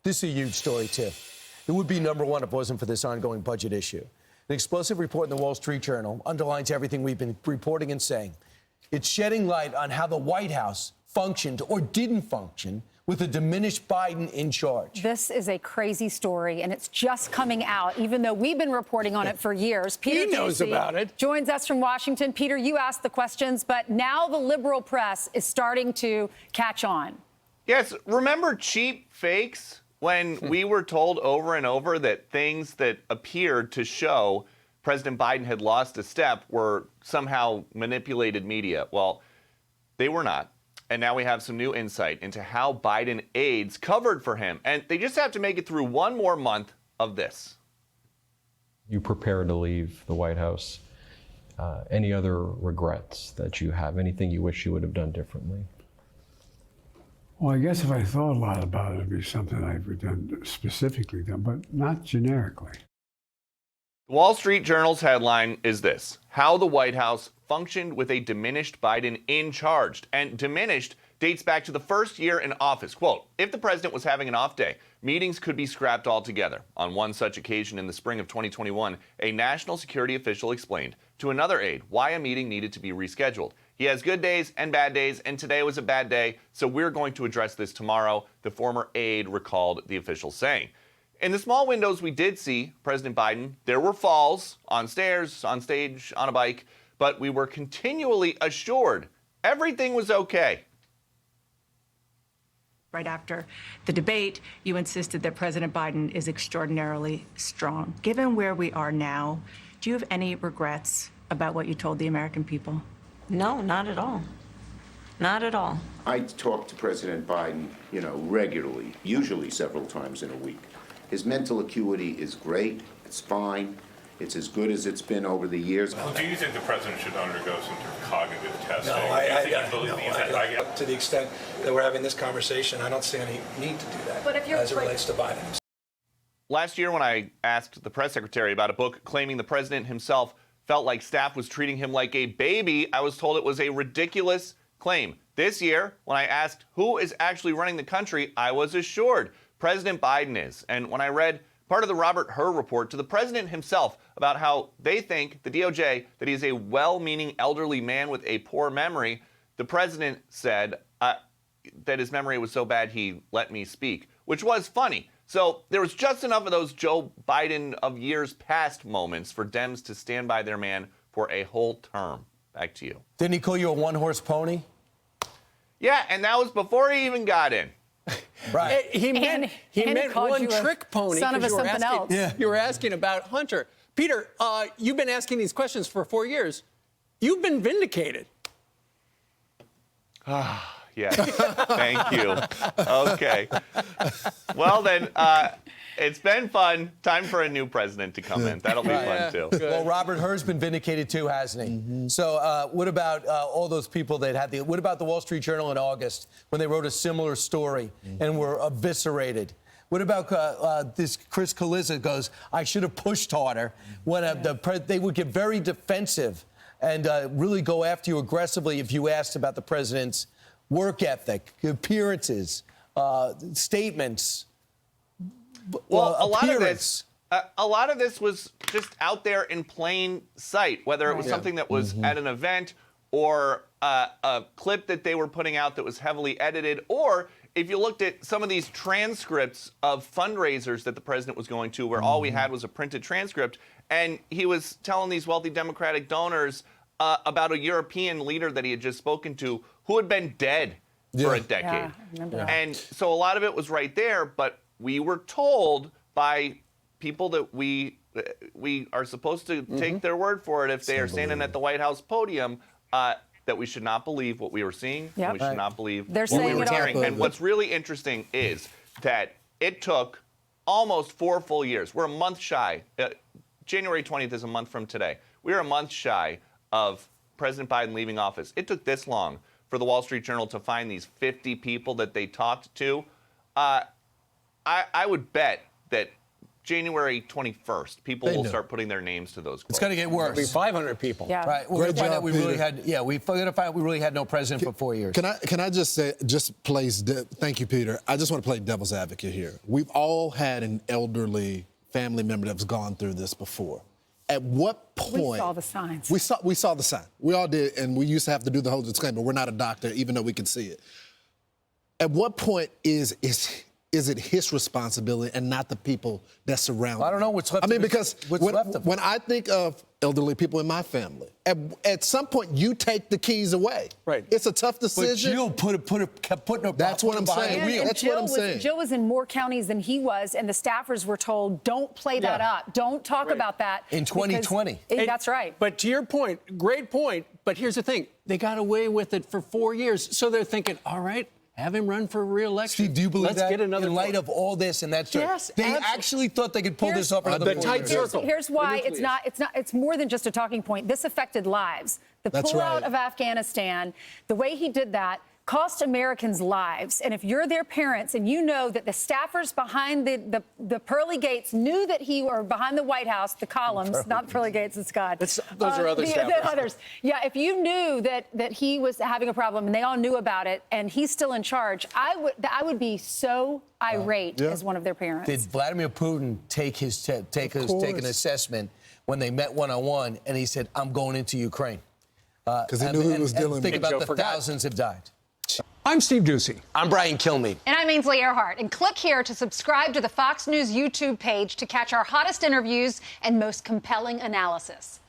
This is a huge story, too. It would be number one if it wasn't for this ongoing budget issue. An explosive report in the Wall Street Journal underlines everything we've been reporting and saying. It's shedding light on how the White House functioned or didn't function with a diminished Biden in charge. This is a crazy story, and it's just coming out, even though we've been reporting on it for years. Peter He knows Doocy about it. Joins us from Washington. Peter, you asked the questions, but now the liberal press is starting to catch on. Yes, remember cheap fakes when we were told over and over that things that appeared to show President Biden had lost a step were somehow manipulated media? Well, they were not. And now we have some new insight into how Biden aides covered for him. And they just have to make it through one more month of this. You prepared to leave the White House. Any other regrets that you have? Anything you wish you would have done differently? Well, I guess if I thought a lot about it, it'd be something I would done specifically done, but not generically. The Wall Street Journal's headline is this: how the White House functioned with a diminished Biden in charge. And diminished dates back to the first year in office. Quote, if the president was having an off day, meetings could be scrapped altogether. On one such occasion in the spring of 2021, a national security official explained to another aide why a meeting needed to be rescheduled. He has good days and bad days, and today was a bad day, so we're going to address this tomorrow, the former aide recalled the official saying. In the small windows we did see President Biden, there were falls on stairs, on stage, on a bike, but we were continually assured everything was okay. Right after the debate, you insisted that President Biden is extraordinarily strong. Given where we are now, do you have any regrets about what you told the American people? No, not at all. Not at all. I talk to President Biden, regularly, usually several times in a week. His mental acuity is great. It's fine. It's as good as it's been over the years. Well, do you think the president should undergo some sort of cognitive testing? To the extent that we're having this conversation, I don't see any need to do that as it relates to Biden. Last year when I asked the press secretary about a book claiming the president himself felt like staff was treating him like a baby, I was told it was a ridiculous claim. This year, when I asked who is actually running the country, I was assured President Biden is. And when I read part of the Robert Hur report to the president himself about how they think, the DOJ, that he is a well-meaning elderly man with a poor memory, the president said that his memory was so bad he let me speak, which was funny. So there was just enough of those Joe Biden of years past moments for Dems to stand by their man for a whole term. Back to you. Didn't he call you a one-horse pony? Yeah, and that was before he even got in. Right. He meant one trick pony. Son of a something else. Yeah. You were asking about Hunter. Peter, you've been asking these questions for 4 years. You've been vindicated. Yes, thank you. Okay. Well, then, it's been fun. Time for a new president to come in. That'll be fun, too. Good. Well, Robert Hur's been vindicated, too, hasn't he? Mm-hmm. So what about all those people that had what about the Wall Street Journal in August when they wrote a similar story and were eviscerated? What about this Chris Kaliza goes, I should have pushed harder, when they would get very defensive and really go after you aggressively if you asked about the president's work ethic, appearances, statements. Well, a lot of this was just out there in plain sight, whether it was something that was at an event or a clip that they were putting out that was heavily edited, or if you looked at some of these transcripts of fundraisers that the president was going to where all we had was a printed transcript, and he was telling these wealthy Democratic donors about a European leader that he had just spoken to who had been dead for a decade. Yeah, I remember that. And so a lot of it was right there, but we were told by people that we are supposed to take their word for it if they are standing at the White House podium, that we should not believe what we were seeing. Yep. And we should not believe They're what we saying were it all. hearing. And what's really interesting is that it took almost 4 full years. We're a month shy. January 20th is a month from today. We're a month shy of President Biden leaving office. It took this long for the Wall Street Journal to find these 50 people that they talked to. I would bet that January 21st, people will start putting their names to those quotes. It's going to get worse. It'll be 500 people. Yeah. Right. We're going to find out we really had, we're going to find out we really had no president for 4 years. Can I just say, thank you, Peter. I just want to play devil's advocate here. We've all had an elderly family member that's gone through this before. At what point? We saw the signs. We saw the sign. We all did, and we used to have to do the whole disclaimer. We're not a doctor, even though we can see it. At what point is it his responsibility and not the people that surround him? I don't know what's left. Because when I think of elderly people in my family, at some point you take the keys away. Right. It's a tough decision. But Jill kept putting her. That's what I'm saying. That's what I'm saying. Jill was in more counties than he was, and the staffers were told, "Don't play that up. Don't talk about that." In 2020. That's right. But to your point, great point. But here's the thing: they got away with it for 4 years, so they're thinking, "All right, have him run for re-election." Steve, do you believe Let's get another in light of all this and that story? Yes, they actually thought they could pull this off another 4 years. Here's why it's more than just a talking point. This affected lives. The pullout of Afghanistan, the way he did that, cost Americans lives. And if you're their parents and you know that the staffers behind the pearly gates knew that or behind the White House, the columns, not pearly gates, it's God. Those are other staffers. The others. Yeah, if you knew that he was having a problem and they all knew about it and he's still in charge, I would be so irate as one of their parents. Did Vladimir Putin take an assessment when they met one-on-one and he said, "I'm going into Ukraine"? Because he knew who he was dealing with. Think about the thousands have died. I'm Steve Doocy. I'm Brian Kilmeade. And I'm Ainsley Earhart. And click here to subscribe to the Fox News YouTube page to catch our hottest interviews and most compelling analysis.